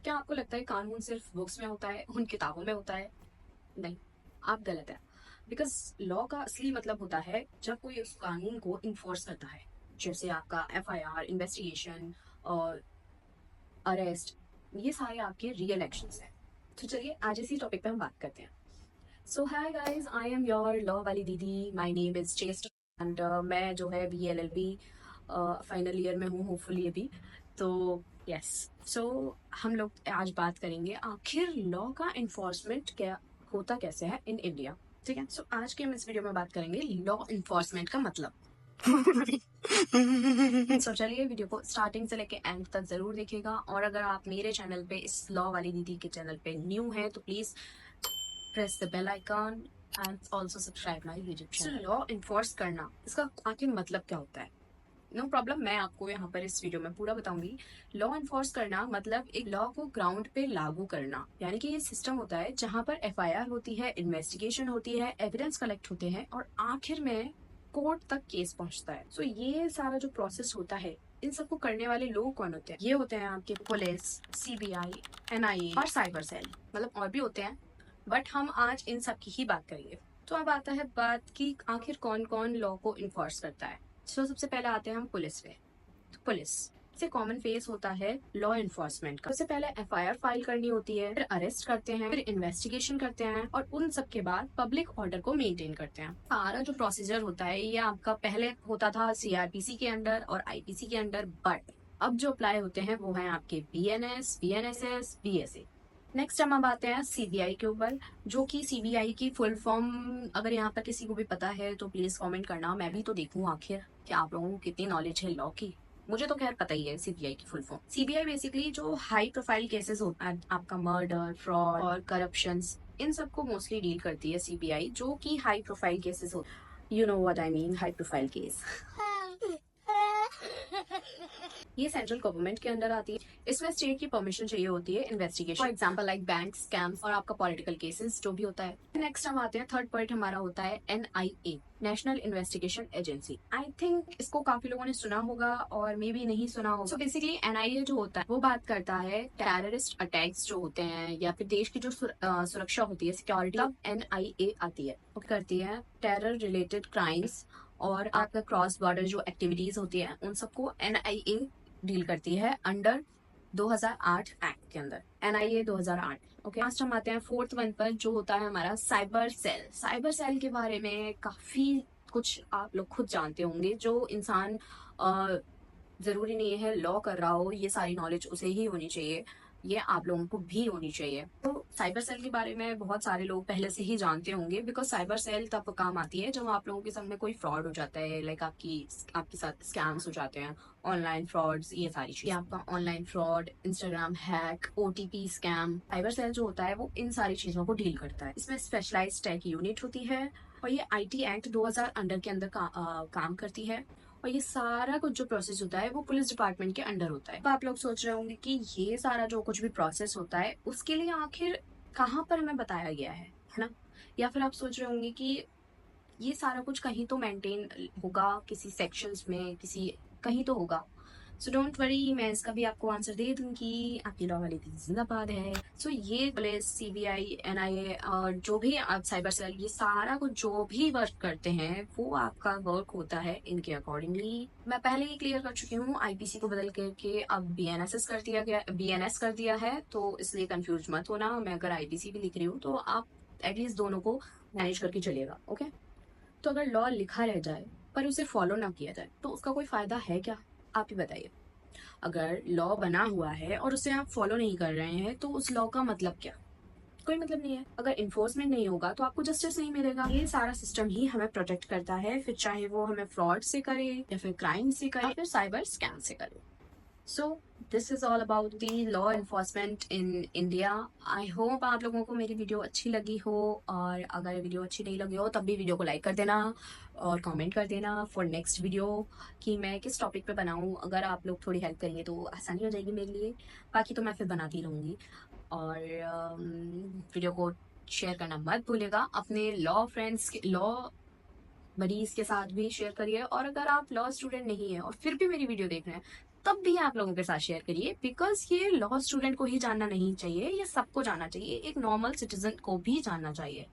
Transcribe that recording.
क्या आपको लगता है कानून सिर्फ बुक्स में होता है, उन किताबों में होता है? नहीं, आप गलत है। बिकॉज लॉ का असली मतलब होता है जब कोई उस कानून को इन्फोर्स करता है, जैसे आपका एफआईआर, इन्वेस्टिगेशन और अरेस्ट, ये सारे आपके रियल एक्शंस हैं। तो चलिए आज इसी टॉपिक पे हम बात करते हैं। So hi guys, I am your law वाली didi, my name is Cheshta and मैं जो है BLLB फाइनल ईयर में हूँ होपफुली अभी। तो यस, सो हम लोग आज बात करेंगे आखिर लॉ का इन्फोर्समेंट क्या होता कैसे है इन इंडिया। ठीक है, सो आज के हम इस वीडियो में बात करेंगे लॉ इन्फोर्समेंट का मतलब। सो चलिए वीडियो को स्टार्टिंग से लेके एंड तक जरूर देखिएगा, और अगर आप मेरे चैनल पे, इस लॉ वाली दीदी के चैनल पे न्यू है तो please press the bell icon and also subscribe my YouTube channel. Law enforce करना, इसका आखिर मतलब क्या होता है? नो प्रॉब्लम, मैं आपको यहाँ पर इस वीडियो में पूरा बताऊंगी। लॉ इन्फोर्स करना मतलब एक लॉ को ग्राउंड पे लागू करना, यानी कि ये सिस्टम होता है जहाँ पर FIR होती है, इन्वेस्टिगेशन होती है, एविडेंस कलेक्ट होते हैं और आखिर में कोर्ट तक केस पहुंचता है। सो ये सारा जो प्रोसेस होता है, इन सबको करने वाले लोग कौन होते हैं? ये होते हैं आपके पुलिस, CBI, NIA और साइबर सेल। मतलब और भी होते हैं, बट हम आज इन सब की ही बात करेंगे। तो अब आता है बात कि आखिर कौन कौन लॉ को इन्फोर्स करता है। तो सबसे पहले आते हैं हम पुलिस पे। तो पुलिस से कॉमन फेस होता है लॉ इन्फोर्समेंट का। सबसे पहले FIR फाइल करनी होती है, फिर अरेस्ट करते हैं, फिर इन्वेस्टिगेशन करते हैं और उन सब के बाद पब्लिक ऑर्डर को मेंटेन करते हैं। सारा जो प्रोसीजर होता है ये आपका पहले होता था CRPC के अंडर और IPC के अंडर, बट अब जो अप्लाई होते हैं वो है आपके BNS, BNSS, BSA। नेक्स्ट हम अब आते हैं CBI के ऊपर, जो कि CBI की फुल फॉर्म अगर यहाँ पर किसी को भी पता है तो प्लीज कमेंट करना, मैं भी तो देखूं आखिर कि आप लोगों को कितनी नॉलेज है लॉ की। मुझे तो खैर पता ही है CBI की फुल फॉर्म। CBI बेसिकली जो हाई प्रोफाइल केसेस होता है, आपका मर्डर, फ्रॉड और करप्शन, इन सबको मोस्टली डील करती है CBI, जो कि हाई प्रोफाइल केसेस होते, you know what I mean, high profile case. ये सेंट्रल गवर्नमेंट के अंडर आती है। इसमें स्टेट की परमिशन चाहिए होती है investigation, for example like bank scams और आपका पॉलिटिकल केसेस जो भी होता है। नेक्स्ट हम आते हैं, थर्ड पॉइंट हमारा होता है NIA, national investigation agency. I think इसको काफी लोगों ने सुना होगा और मे भी नहीं सुना होगा। सो बेसिकली NIA जो होता है वो बात करता है टेररिस्ट अटैक्स जो होते हैं या फिर देश की जो सुरक्षा होती है, सिक्योरिटी, तब NIA आती है। वो करती है टेरर रिलेटेड क्राइम्स और आपका क्रॉस बॉर्डर जो एक्टिविटीज होती है उन सबको NIA डील करती है अंडर 2008 एक्ट के अंदर, NIA 2008। ओके, लास्ट हम आते हैं फोर्थ वन पर, जो होता है हमारा साइबर सेल। साइबर सेल के बारे में काफी कुछ आप लोग खुद जानते होंगे। जो इंसान जरूरी नहीं है लॉ कर रहा हो ये सारी नॉलेज उसे ही होनी चाहिए, ये आप लोगों को भी होनी चाहिए। तो साइबर सेल के बारे में बहुत सारे लोग पहले से ही जानते होंगे, बिकॉज साइबर सेल तब काम आती है जब आप लोगों के सामने कोई फ्रॉड हो जाता है, लाइक आपके साथ स्कैम्स हो जाते हैं, ऑनलाइन फ्रॉड्स, ये सारी चीजें, आपका online fraud, Instagram hack, OTP स्कैम। साइबर सेल जो होता है वो इन सारी चीजों को डील करता है। इसमें स्पेशलाइज्ड टेक यूनिट होती है और ये IT एक्ट 2000 अंडर के अंदर काम करती है। और ये सारा कुछ जो प्रोसेस होता है वो पुलिस डिपार्टमेंट के अंडर होता है। तो आप लोग सोच रहे होंगे कि ये सारा जो कुछ भी प्रोसेस होता है उसके लिए आखिर कहाँ पर हमें बताया गया है ना? या फिर आप सोच रहे होंगे कि ये सारा कुछ कहीं तो मेंटेन होगा, किसी सेक्शंस में, किसी कहीं तो होगा। सो डोंट वरी, मैं इसका भी आपको आंसर दे दूंगी। आपकी लॉ वाली दीदी जिंदाबाद है। सो ये पुलिस, CBI, NIA और जो भी आप साइबर सेल, ये सारा कुछ जो भी वर्क करते हैं वो आपका वर्क होता है इनके अकॉर्डिंगली। मैं पहले ही क्लियर कर चुकी हूँ, IPC को बदल करके अब BNSS कर दिया गया, BNS कर दिया है, तो इसलिए कंफ्यूज मत होना। मैं अगर IPC भी लिख रही हूँ तो आप एटलीस्ट दोनों को मैनेज करके चलिएगा। ओके, तो अगर लॉ लिखा रह जाए पर उसे फॉलो ना किया जाए तो उसका कोई फायदा है क्या? आप ही बताइए। अगर लॉ बना हुआ है और उसे आप फॉलो नहीं कर रहे हैं तो उस लॉ का मतलब क्या? कोई मतलब नहीं है। अगर इन्फोर्समेंट नहीं होगा तो आपको जस्टिस नहीं मिलेगा। ये सारा सिस्टम ही हमें प्रोटेक्ट करता है, फिर चाहे वो हमें फ्रॉड से करे या फिर क्राइम से करे या फिर साइबर स्कैम से करे। So this is all about the law enforcement in India. I hope आप लोगों को मेरी वीडियो अच्छी लगी हो, और अगर वीडियो अच्छी नहीं लगी हो तब भी वीडियो को लाइक कर देना और कमेंट कर देना फॉर नेक्स्ट वीडियो कि मैं किस टॉपिक पे बनाऊं। अगर आप लोग थोड़ी हेल्प करेंगे तो आसानी हो जाएगी मेरे लिए, बाकी तो मैं फिर बनाती रहूंगी। और वीडियो को शेयर करना मत भूलिएगा अपने लॉ फ्रेंड्स के, लॉ बडीज के साथ भी शेयर करिए। और अगर आप लॉ स्टूडेंट नहीं है और फिर भी मेरी वीडियो देख रहे हैं तब भी आप लोगों के साथ शेयर करिए, बिकॉज ये लॉ स्टूडेंट को ही जानना नहीं चाहिए, ये सबको जानना चाहिए, एक नॉर्मल सिटीजन को भी जानना चाहिए।